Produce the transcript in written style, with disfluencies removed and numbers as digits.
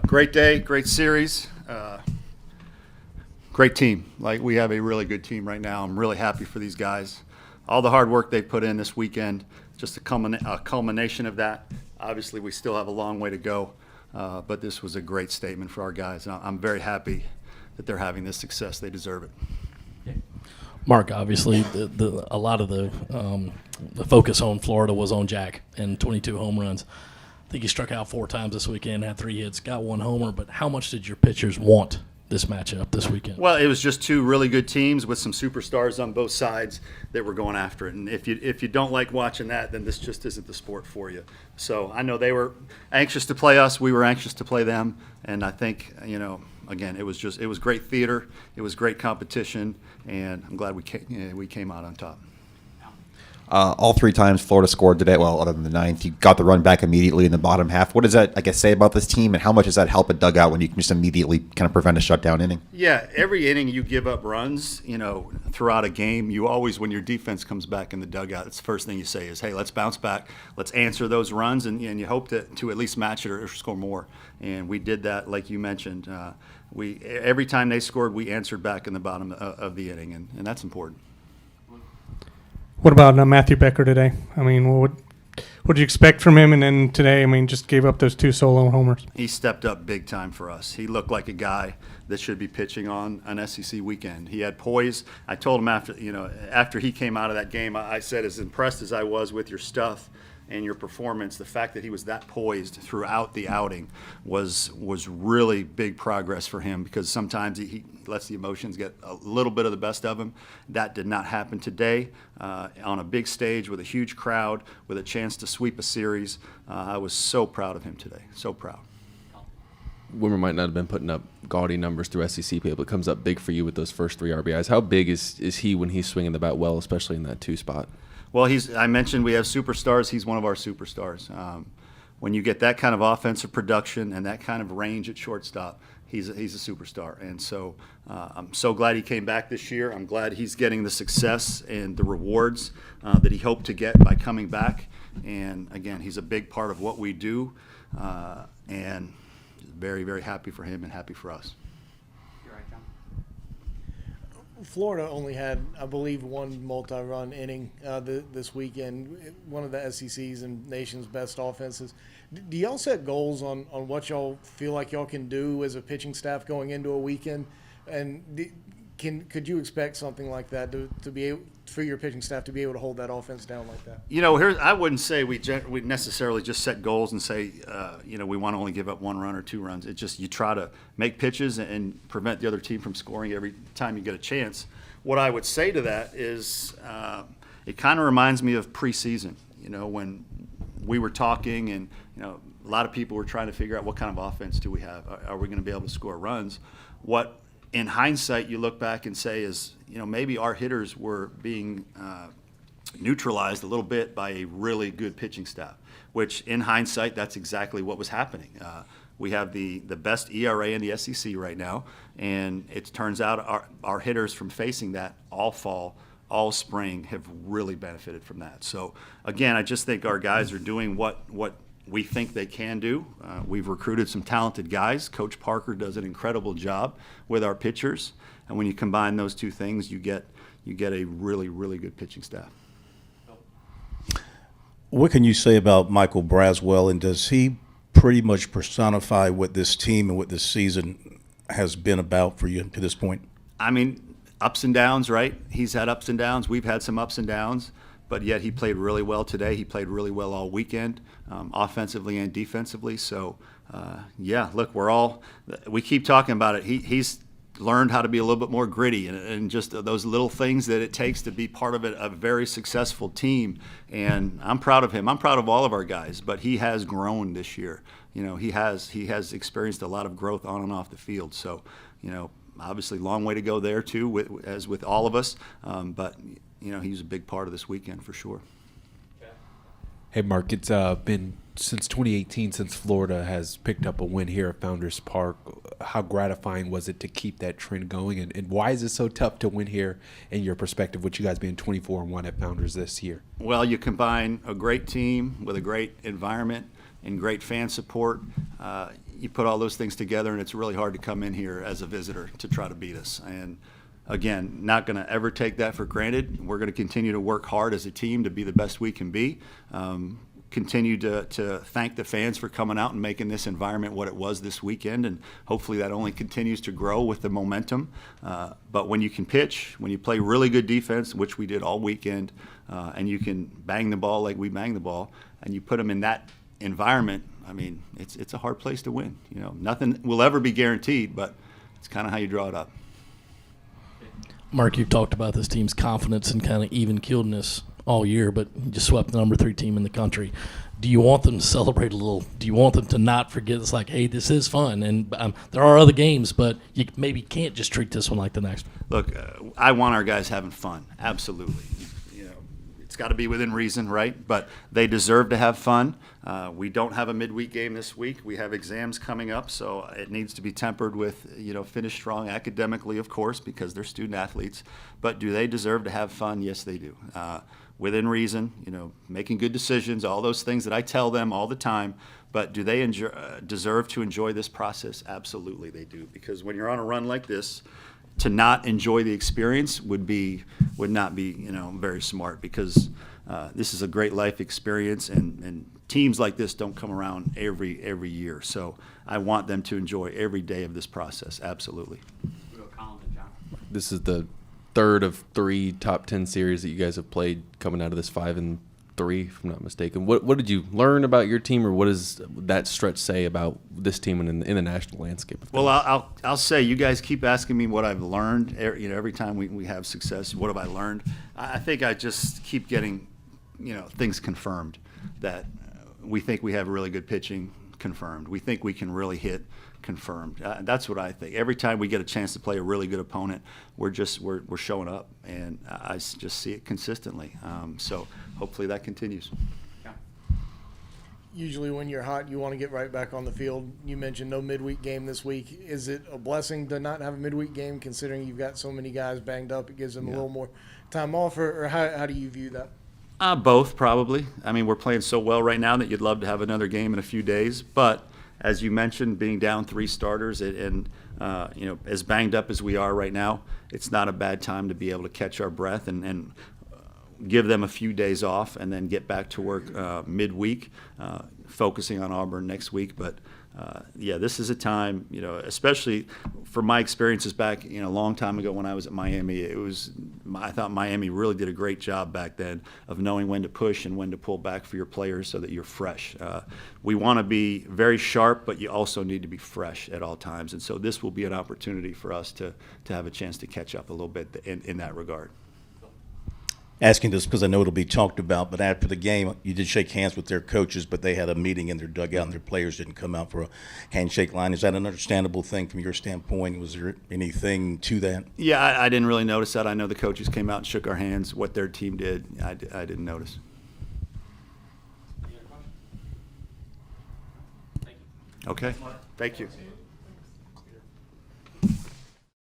Great day, great series, great team. Like, we have a really good team right now. I'm really happy for these guys. All the hard work they put in this weekend, just a culmination of that. Obviously, we still have a long way to go, but this was a great statement for our guys. And I'm very happy that they're having this success. They deserve it. Mark, obviously, a lot of the focus on Florida was on Jack and 22 home runs. I think he struck out 4 times this weekend, had 3 hits, got 1 homer. But how much did your pitchers want this matchup this weekend? Well, it was just 2 really good teams with some superstars on both sides that were going after it. And if you don't like watching that, then this just isn't the sport for you. So I know they were anxious to play us. We were anxious to play them. And I think, again, it was great theater. It was great competition, and I'm glad we came out on top. All 3 times Florida scored today, well, other than the 9th, you got the run back immediately in the bottom half. What does that, say about this team, and how much does that help a dugout when you can just immediately kind of prevent a shutdown inning? Yeah, every inning you give up runs, throughout a game, you always, when your defense comes back in the dugout, it's the first thing you say is, hey, let's bounce back, let's answer those runs, and you hope to at least match it or score more. And we did that, like you mentioned. Every time they scored, we answered back in the bottom of the inning, and that's important. What about Matthew Becker today? I mean, what did you expect from him? And then today, just gave up those 2 solo homers. He stepped up big time for us. He looked like a guy that should be pitching on an SEC weekend. He had poise. I told him after he came out of that game, I said, as impressed as I was with your stuff and your performance, the fact that he was that poised throughout the outing was really big progress for him, because sometimes he lets the emotions get a little bit of the best of him. That did not happen today. On a big stage with a huge crowd, with a chance to sweep a series, I was so proud of him today, so proud. Wimmer might not have been putting up gaudy numbers through SEC play, but comes up big for you with those first 3 RBIs. How big is he when he's swinging the bat well, especially in that 2 spot? Well, I mentioned we have superstars. He's one of our superstars. When you get that kind of offensive production and that kind of range at shortstop, he's a superstar. And so I'm so glad he came back this year. I'm glad he's getting the success and the rewards that he hoped to get by coming back. And, again, he's a big part of what we do, and very, very happy for him and happy for us. Florida only had, I believe, 1 multi-run inning this weekend, one of the SEC's and nation's best offenses. Do y'all set goals on what y'all feel like y'all can do as a pitching staff going into a weekend? And could you expect something like that to be able, for your pitching staff to be able to hold that offense down like that? I wouldn't say we necessarily just set goals and say, we want to only give up 1 run or 2 runs. It's just you try to make pitches and prevent the other team from scoring every time you get a chance. What I would say to that is it kind of reminds me of preseason, when we were talking and, a lot of people were trying to figure out what kind of offense do we have. Are we going to be able to score runs? What, in hindsight, you look back and say is, maybe our hitters were being neutralized a little bit by a really good pitching staff, which in hindsight, that's exactly what was happening. We have the best ERA in the SEC right now, and it turns out our hitters from facing that all fall, all spring have really benefited from that. So, again, I just think our guys are doing what we think they can do. We've recruited some talented guys. Coach Parker does an incredible job with our pitchers, and when you combine those 2 things, you get a really, really good pitching staff. What can you say about Michael Braswell, and does he pretty much personify what this team and what this season has been about for you to this point? Ups and downs, right? He's had ups and downs. We've had some ups and downs. But yet he played really well today. He played really well all weekend, offensively and defensively. So, look, we keep talking about it. He's learned how to be a little bit more gritty and just those little things that it takes to be part of a very successful team. And I'm proud of him. I'm proud of all of our guys. But he has grown this year. He has experienced a lot of growth on and off the field. So, obviously long way to go there too, as with all of us. But he's a big part of this weekend for sure. Hey, Mark, it's been since 2018 since Florida has picked up a win here at Founders Park. How gratifying was it to keep that trend going? And why is it so tough to win here in your perspective, with you guys being 24-1 at Founders this year? Well, you combine a great team with a great environment and great fan support. You put all those things together, and it's really hard to come in here as a visitor to try to beat us. And again, not going to ever take that for granted. We're going to continue to work hard as a team to be the best we can be. Continue to thank the fans for coming out and making this environment what it was this weekend, and hopefully that only continues to grow with the momentum. But when you can pitch, when you play really good defense, which we did all weekend, and you can bang the ball like we bang the ball, and you put them in that environment, I mean, it's a hard place to win. You know, nothing will ever be guaranteed, but it's kind of how you draw it up. Mark, you've talked about this team's confidence and kind of even-keeledness all year, but you just swept the number 3 team in the country. Do you want them to celebrate a little? Do you want them to not forget it's like, hey, this is fun, and there are other games, but you maybe can't just treat this one like the next? Look, I want our guys having fun, absolutely. You know, it's got to be within reason, right? But they deserve to have fun. We don't have a midweek game this week. We have exams coming up, so it needs to be tempered with, you know, finish strong academically, of course, because they're student athletes. But do they deserve to have fun? Yes, they do. Within reason, you know, making good decisions, all those things that I tell them all the time. But do they deserve to enjoy this process? Absolutely they do, because when you're on a run like this, to not enjoy the experience would not be, you know, very smart, because this is a great life experience, and teams like this don't come around every year. So I want them to enjoy every day of this process, absolutely. This is the third of 3 top 10 series that you guys have played coming out of this 5-3, if I'm not mistaken. What did you learn about your team, or what does that stretch say about this team in the national landscape? Well, I'll say, you guys keep asking me what I've learned. You know, every time we have success, what have I learned? I think I just keep getting, you know, things confirmed, that we think we have really good pitching, confirmed. We think we can really hit, confirmed. That's what I think. Every time we get a chance to play a really good opponent, we're showing up, and I just see it consistently. So hopefully that continues. Usually when you're hot, you want to get right back on the field. You mentioned no midweek game this week. Is it a blessing to not have a midweek game, considering you've got so many guys banged up? It gives them a little more time off, or how do you view that? Both, probably. I mean, we're playing so well right now that you'd love to have another game in a few days. But as you mentioned, being down 3 starters and you know, as banged up as we are right now, it's not a bad time to be able to catch our breath and give them a few days off, and then get back to work midweek, focusing on Auburn next week. But yeah, this is a time, you know, especially for my experiences back, you know, a long time ago when I was at Miami. I thought Miami really did a great job back then of knowing when to push and when to pull back for your players so that you're fresh. We want to be very sharp, but you also need to be fresh at all times. And so this will be an opportunity for us to have a chance to catch up a little bit in that regard. Asking this because I know it'll be talked about, but after the game, you did shake hands with their coaches, but they had a meeting in their dugout and their players didn't come out for a handshake line. Is that an understandable thing from your standpoint? Was there anything to that? Yeah, I didn't really notice that. I know the coaches came out and shook our hands. What their team did, I didn't notice. Okay, thank you.